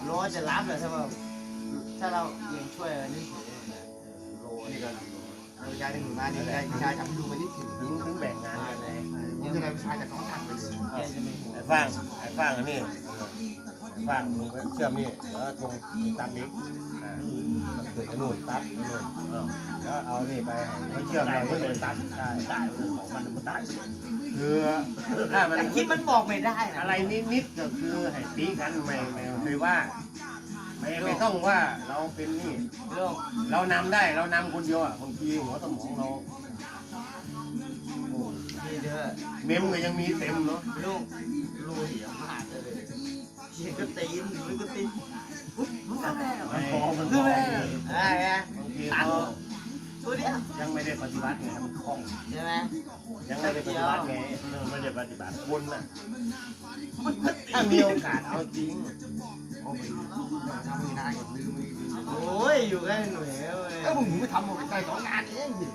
โลจะรับเหรอใช่ป่ะถ้าเรายังช่วยนี่โลนี่ก็เราย้ายหนึ่งมานี่ได้ย้ายทำดูมาที่ถึง ถึงแบ่งงานกันเลย นี่คือเราชายจากสองทางไปเลย ไอ้ฟางอันนี้ฟางมึงเชื่อมนี่แล้วตรงตัดนี้เกิดนู่นตัดนู่นแล้วเอานี่ไปให้เชื่อมเราก็เลยตัดได้ของมันได้คือถ้ามัน แต่คิดมันบอกไม่ได้นะ อะไรนิดๆก็คือให้ตีกันไม่ว่าไม่ต้องว่าเราเป็นนี่ โลก เรานำได้เรานำคนเดียวอ่ะบางทีหัวสมองเรา นี่เด้อ เมมก็ยังมีเต็มเนาะ ลูกเหี้ยมากเลยเหี้ยก็ตีนหรือก็ตีนมันทำได้หรอ มันพอมันพ คือ อ ไม่ได้ไง บางที ตัง เขา ตัวเนี้ย ยังไม่ได้ปฏิบัติไงมันคล่อง ใช่ไหม ยังไม่ได้ปฏิบัติไงไม่ได้ปฏิบัติวนน่ะถ้ามีโอกาสเอาจริง ทำไม่ได้กับลืมโอ้ยอยู่กันหน่วยเอ้ยมึงไม่ทำหมดใจสองงานเองดิ